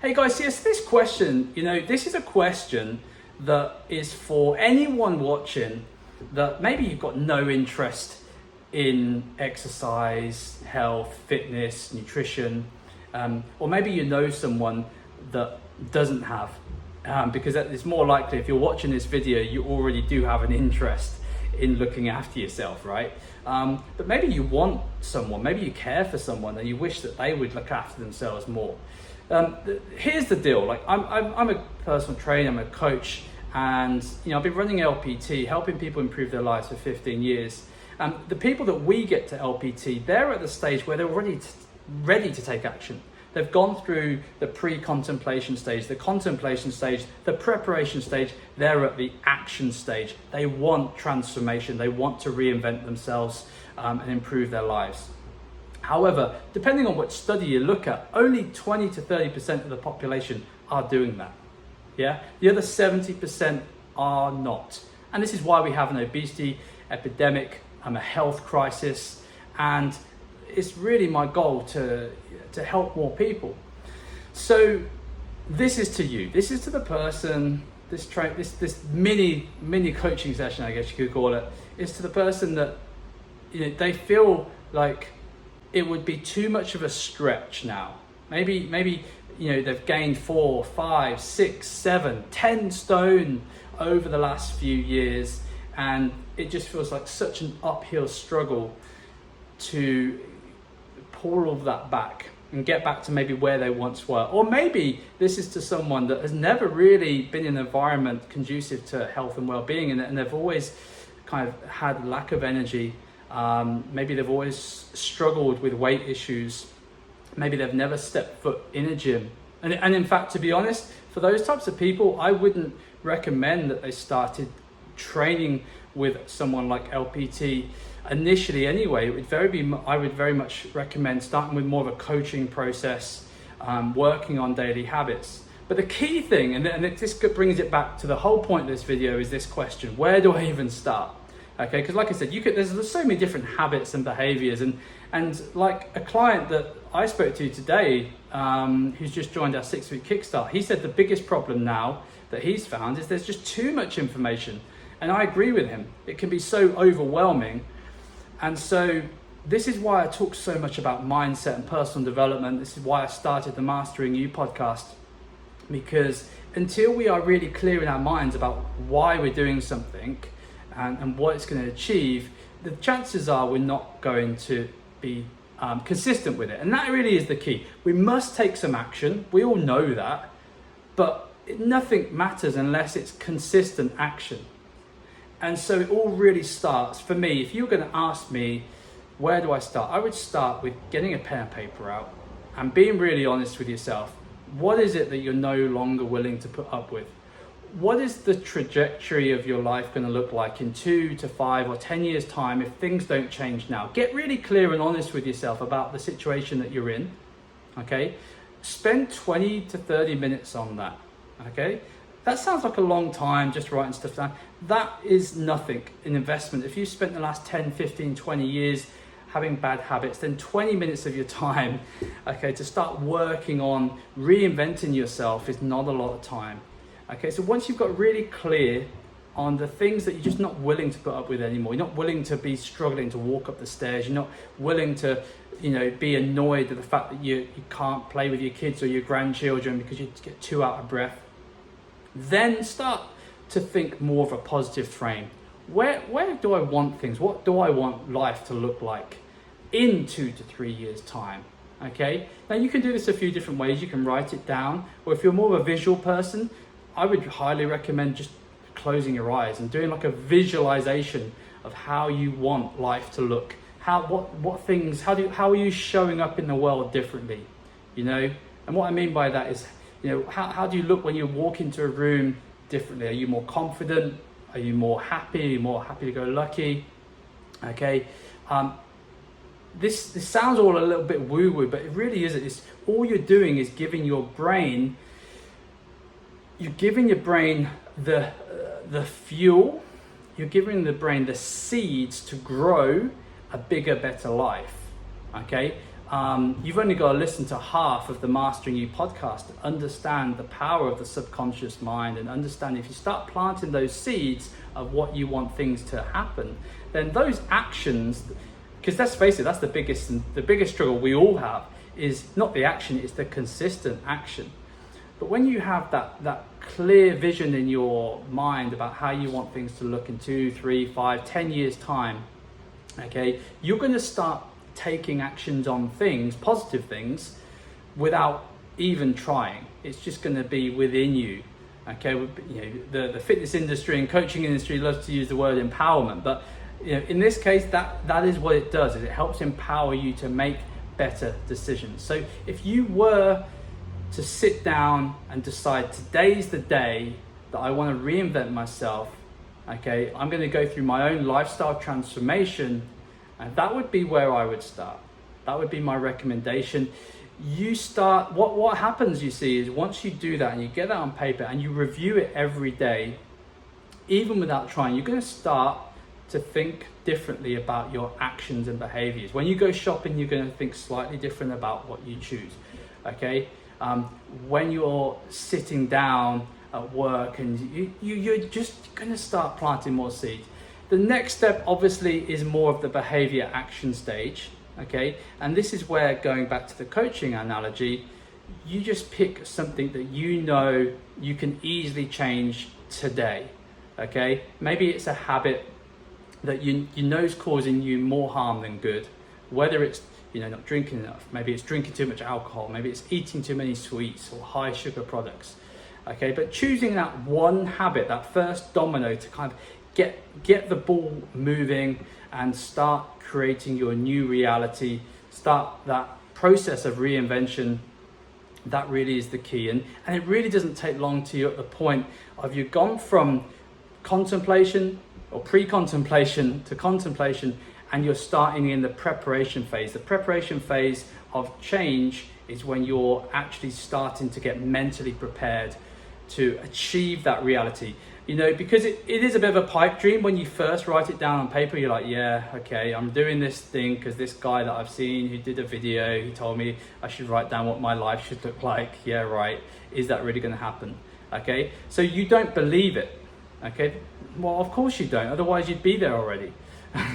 Hey guys, yes, this question, this is a question that is for anyone watching that maybe you've got no interest in exercise, health, fitness, nutrition, or maybe you know someone that doesn't have, because it's more likely if you're watching this video, you already do have an interest in looking after yourself, right? But maybe you want someone, maybe you care for someone and you wish that they would look after themselves more. Here's the deal, like I'm a personal trainer, I'm a coach, and I've been running LPT, helping people improve their lives for 15 years. The people that we get to LPT, they're at the stage where they're already ready to take action. They've gone through the pre-contemplation stage, the contemplation stage, the preparation stage. They're at the action stage. They want transformation. They want to reinvent themselves and improve their lives. However, depending on which study you look at, only 20 to 30% of the population are doing that. Yeah, the other 70% are not. And this is why we have an obesity epidemic, a health crisis, and it's really my goal to help more people. So this is to you. This is to the person. This mini coaching session, I guess you could call it, is to the person that they feel like it would be too much of a stretch now. Maybe they've gained 4, 5, 6, 7, 10 stone over the last few years, and it just feels like such an uphill struggle to pull all of that back and get back to maybe where they once were. Or maybe this is to someone that has never really been in an environment conducive to health and well-being, and they've always kind of had lack of energy. Maybe they've always struggled with weight issues. Maybe they've never stepped foot in a gym. And in fact, to be honest, for those types of people, I wouldn't recommend that they started training with someone like LPT initially anyway. I would very much recommend starting with more of a coaching process, working on daily habits. But the key thing, and this brings it back to the whole point of this video, is this question: where do I even start? Okay, because like I said, there's so many different habits and behaviors, and like a client that I spoke to today, who's just joined our 6-week kickstart, he said the biggest problem now that he's found is there's just too much information. And I agree with him. It can be so overwhelming. And so this is why I talk so much about mindset and personal development. This is why I started the Mastering You podcast, because until we are really clear in our minds about why we're doing something and what it's going to achieve, the chances are we're not going to be consistent with it. And that really is the key. We must take some action. We all know that, but nothing matters unless it's consistent action. And so it all really starts, for me, if you're going to ask me, where do I start? I would start with getting a pen and paper out and being really honest with yourself. What is it that you're no longer willing to put up with? What is the trajectory of your life going to look like in 2 to 5 or 10 years time if things don't change now? Get really clear and honest with yourself about the situation that you're in, okay? Spend 20 to 30 minutes on that, okay? That sounds like a long time just writing stuff down. That is nothing in investment. If you spent the last 10, 15, 20 years having bad habits, then 20 minutes of your time, okay, to start working on reinventing yourself is not a lot of time. Okay, so once you've got really clear on the things that you're just not willing to put up with anymore, you're not willing to be struggling to walk up the stairs, you're not willing to, be annoyed at the fact that you can't play with your kids or your grandchildren because you get too out of breath, then start to think more of a positive frame. Where do I want things? What do I want life to look like in 2 to 3 years time? Okay, now you can do this a few different ways. You can write it down, or if you're more of a visual person, I would highly recommend just closing your eyes and doing like a visualization of how you want life to look. What things, how are you showing up in the world differently? And what I mean by that is, how do you look when you walk into a room differently? Are you more confident? Are you more happy? Are you more happy-go-lucky? Okay. This sounds all a little bit woo-woo, but it really isn't. It's all you're doing is giving your brain the fuel, you're giving the brain the seeds to grow a bigger, better life. Okay, you've only got to listen to half of the Mastering You podcast to understand the power of the subconscious mind, and understand if you start planting those seeds of what you want things to happen, then those actions, because let's face it, that's the biggest struggle we all have, is not the action, it's the consistent action. But when you have that clear vision in your mind about how you want things to look in 2, 3, 5, 10 years time, okay, you're going to start taking actions on things, positive things, without even trying. It's just going to be within you. Okay, the fitness industry and coaching industry loves to use the word empowerment, but in this case, that is what it does. Is it helps empower you to make better decisions. So if you were to sit down and decide today's the day that I want to reinvent myself, okay, I'm going to go through my own lifestyle transformation, and that would be where I would start. That would be my recommendation. You start, what happens, you see, is once you do that and you get that on paper and you review it every day, even without trying, you're going to start to think differently about your actions and behaviors. When you go shopping, you're going to think slightly different about what you choose, okay? When you're sitting down at work, and you're just going to start planting more seeds. The next step obviously is more of the behavior action stage, okay? And this is where, going back to the coaching analogy, you just pick something that you know you can easily change today, okay? Maybe it's a habit that you know is causing you more harm than good, whether it's not drinking enough, maybe it's drinking too much alcohol, maybe it's eating too many sweets or high sugar products, okay? But choosing that one habit, that first domino, to kind of get the ball moving and start creating your new reality, start that process of reinvention, that really is the key. And it really doesn't take long till you're at the point of you've gone from contemplation or pre-contemplation to contemplation, and you're starting in the preparation phase. The preparation phase of change is when you're actually starting to get mentally prepared to achieve that reality. Because it is a bit of a pipe dream when you first write it down on paper. You're like, yeah, okay, I'm doing this thing because this guy that I've seen who did a video, he told me I should write down what my life should look like. Yeah, right. Is that really going to happen? Okay, so you don't believe it. Okay, well, of course you don't. Otherwise, you'd be there already.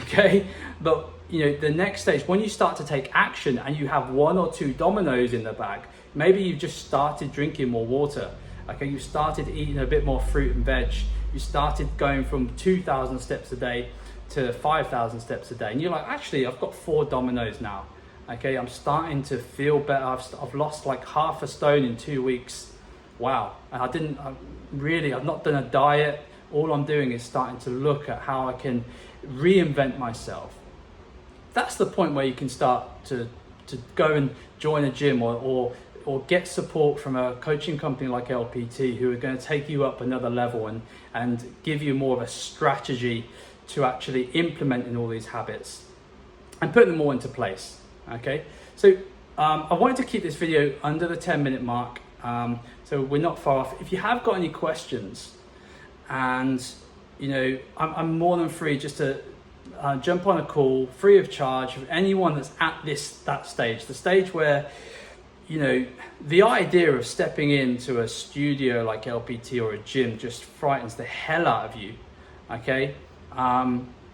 Okay, but the next stage, when you start to take action and you have 1 or 2 dominoes in the bag, maybe you've just started drinking more water. Okay, you started eating a bit more fruit and veg. You started going from 2,000 steps a day to 5,000 steps a day. And you're like, actually, I've got 4 dominoes now. Okay, I'm starting to feel better. I've lost like half a stone in 2 weeks. Wow. And I've not done a diet. All I'm doing is starting to look at how I can reinvent myself. That's the point where you can start to go and join a gym or get support from a coaching company like LPT, who are going to take you up another level and give you more of a strategy to actually implement in all these habits and put them all into place. Okay, so I wanted to keep this video under the 10-minute mark, so we're not far off. If you have got any questions, and I'm more than free just to jump on a call free of charge with anyone that's at that stage, the stage where the idea of stepping into a studio like LPT or a gym just frightens the hell out of you. Okay,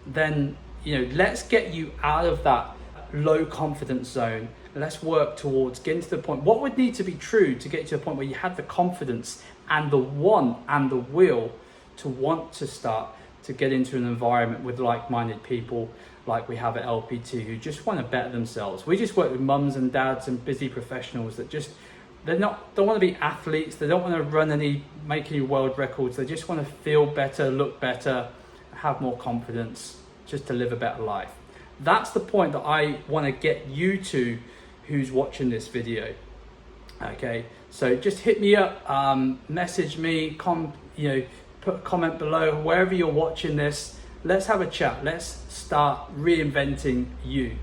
then let's get you out of that low confidence zone. Let's work towards getting to the point. What would need to be true to get to a point where you had the confidence and the want and the will to want to start to get into an environment with like-minded people like we have at LPT, who just want to better themselves. We just work with mums and dads and busy professionals that don't want to be athletes. They don't want to make any world records. They just want to feel better, look better, have more confidence, just to live a better life. That's the point that I want to get you to, who's watching this video. Okay, so just hit me up, message me, put a comment below wherever you're watching this. Let's have a chat. Let's start reinventing you.